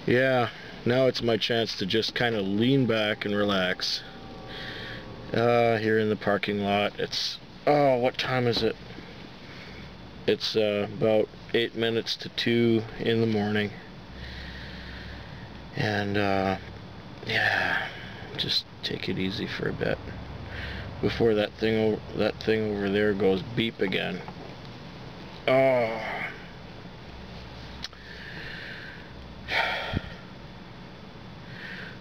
Yeah, now it's my chance to just kind of lean back and relax. Here in the parking lot. It's, oh, what time is it? It's about 8 minutes to 2 in the morning. And yeah, just take it easy for a bit before that thing over there goes beep again. Oh.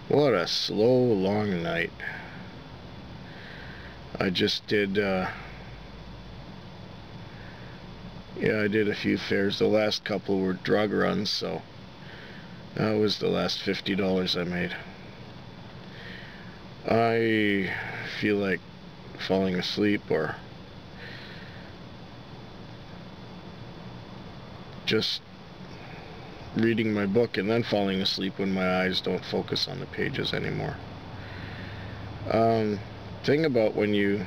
What a slow, long night. I just did, yeah, I did a few fares. The last couple were drug runs, so that was the last $50 I made. I feel like falling asleep or just reading my book and then falling asleep when my eyes don't focus on the pages anymore. Thing about when you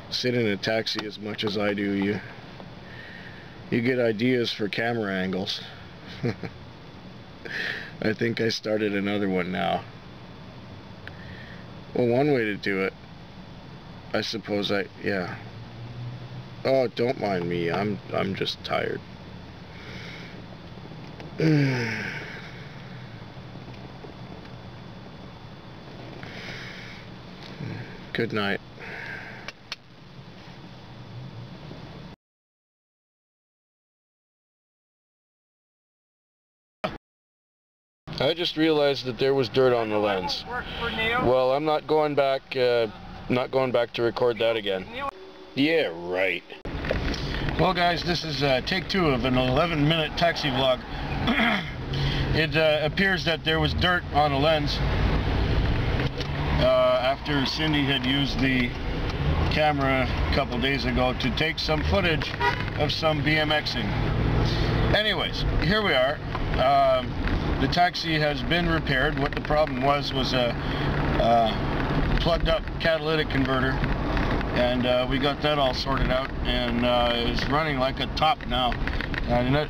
sit in a taxi as much as I do, you get ideas for camera angles. I think I started another one now. Well, one way to do it, I suppose yeah. Oh, don't mind me. I'm just tired. Good night. I just realized that there was dirt on the lens. Well, I'm not going back to record that again. Yeah, right. Well, guys, this is take 2 of an 11-minute taxi vlog. It appears that there was dirt on the lens after Cindy had used the camera a couple days ago to take some footage of some BMXing. Anyways, here we are. The taxi has been repaired. What the problem was a plugged up catalytic converter, and we got that all sorted out, and it's running like a top now.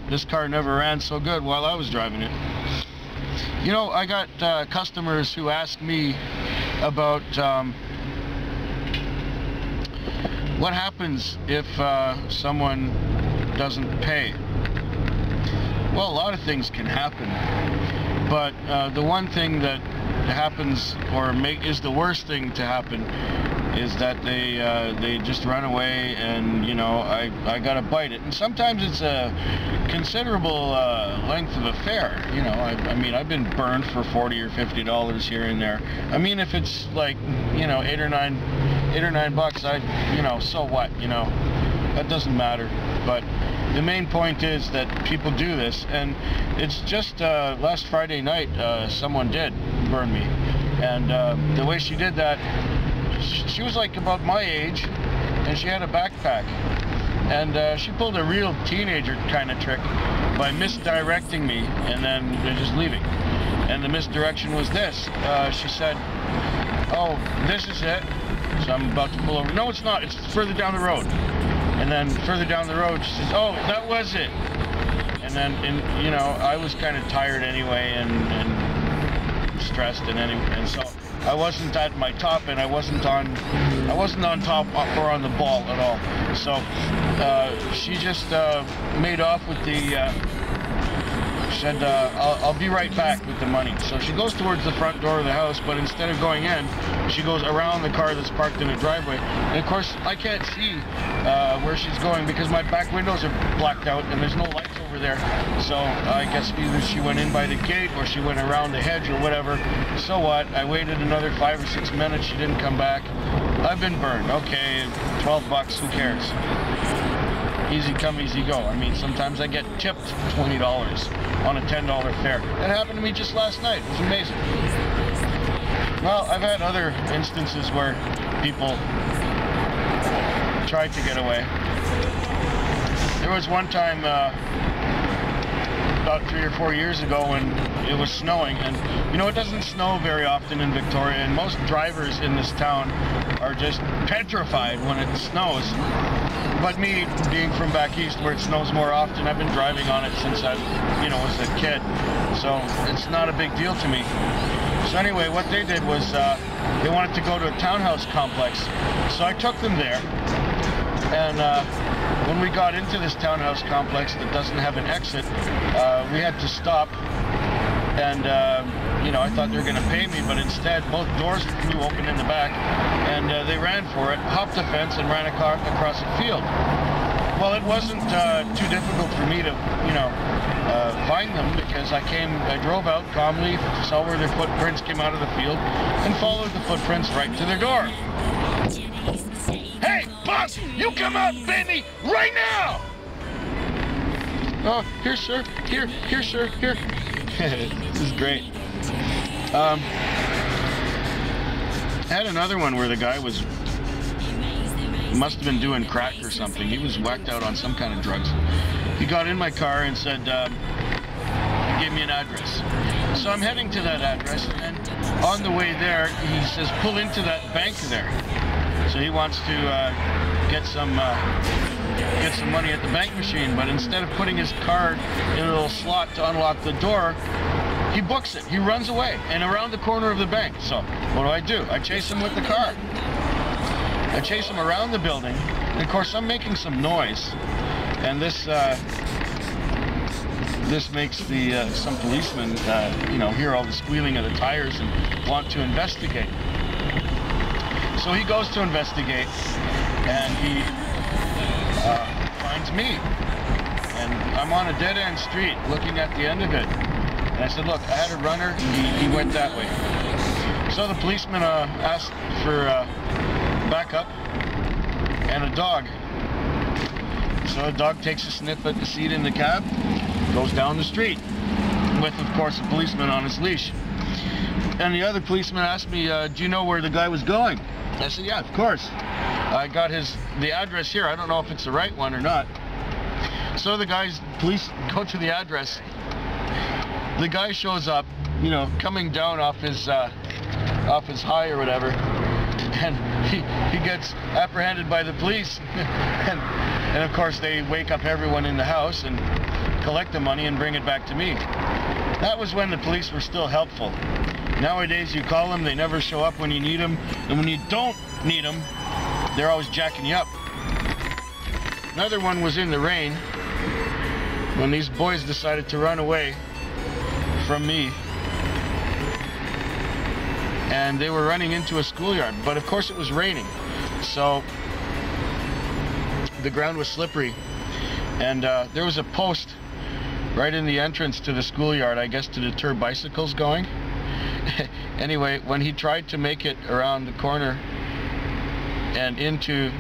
This car never ran so good while I was driving it. You know, I got customers who ask me about what happens if someone doesn't pay. Well, a lot of things can happen, but the one thing that happens, or is the worst thing to happen, is that they just run away, and you know, I gotta bite it. And sometimes it's a considerable length of a fare. You know, I mean, I've been burned for $40 or $50 here and there. I mean, if it's like, you know, 8 or 9 bucks, you know, so what? You know, that doesn't matter. But the main point is that people do this, and it's just last Friday night someone did burn me, and the way she did that, she was like about my age, and she had a backpack, and she pulled a real teenager kind of trick by misdirecting me and then just leaving. And the misdirection was this: she said, "Oh, this is it," so I'm about to pull over. No, it's not. It's further down the road. And then further down the road, she says, "Oh, that was it." And then, you know, I was kind of tired anyway, and stressed, and so I wasn't at my top, and I wasn't on top or on the ball at all. So she just made off with the. She said, I'll be right back with the money. So she goes towards the front door of the house, but instead of going in, she goes around the car that's parked in the driveway. And of course, I can't see where she's going because my back windows are blacked out and there's no lights over there. So I guess either she went in by the gate or she went around the hedge or whatever. So what? I waited another 5 or 6 minutes. She didn't come back. I've been burned. Okay, 12 bucks. Who cares? Easy come, easy go. I mean, sometimes I get tipped $20 on a $10 fare. That happened to me just last night. It was amazing. Well, I've had other instances where people tried to get away. There was one time about 3 or 4 years ago when it was snowing, and you know, it doesn't snow very often in Victoria, and most drivers in this town are just petrified when it snows. But me, being from back east where it snows more often, I've been driving on it since I, was a kid. So it's not a big deal to me. So anyway, what they did was they wanted to go to a townhouse complex. So I took them there. And when we got into this townhouse complex that doesn't have an exit, we had to stop. And, I thought they were going to pay me, but instead both doors flew open in the back, and they ran for it, hopped the fence, and ran across the field. Well, it wasn't too difficult for me to, find them, because I drove out calmly, saw where their footprints came out of the field, and followed the footprints right to their door. Hey, boss, you come out, baby, right now! Oh, here, sir, here, sir, here. This is great. I had another one where the guy must have been doing crack or something. He was whacked out on some kind of drugs. He got in my car and said, give me an address. So I'm heading to that address, and on the way there, he says, pull into that bank there. So he wants to get some money at the bank machine, but instead of putting his card in a little slot to unlock the door, he books it. He runs away and around the corner of the bank. So what do? I chase him with the car. I chase him around the building, and of course I'm making some noise, and this makes some policemen hear all the squealing of the tires and want to investigate. So he goes to investigate, and he finds me, and I'm on a dead-end street looking at the end of it. And I said, look, I had a runner, he went that way. So the policeman asked for backup and a dog. So a dog takes a sniff at the seat in the cab, goes down the street, with, of course, a policeman on his leash. And the other policeman asked me, do you know where the guy was going? I said, yeah, of course. I got the address here. I don't know if it's the right one or not. So the police go to the address. The guy shows up, coming down off his high or whatever, and he gets apprehended by the police, and of course they wake up everyone in the house and collect the money and bring it back to me. That was when the police were still helpful. Nowadays you call them, they never show up when you need them, and when you don't need them, they're always jacking you up. Another one was in the rain, when these boys decided to run away from me, and they were running into a schoolyard, but of course it was raining, so the ground was slippery, and there was a post right in the entrance to the schoolyard, I guess to deter bicycles going. Anyway, when he tried to make it around the corner and into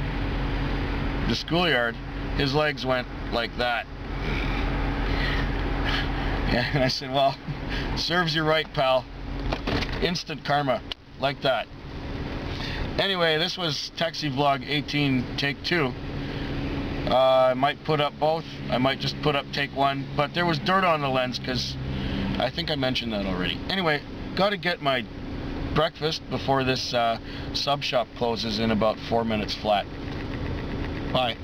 the schoolyard, his legs went like that. And I said, well, serves you right, pal. Instant karma, like that. Anyway, this was Taxi Vlog 18 Take 2. I might put up both. I might just put up Take 1. But there was dirt on the lens because I think I mentioned that already. Anyway, got to get my breakfast before this sub shop closes in about 4 minutes flat. Bye.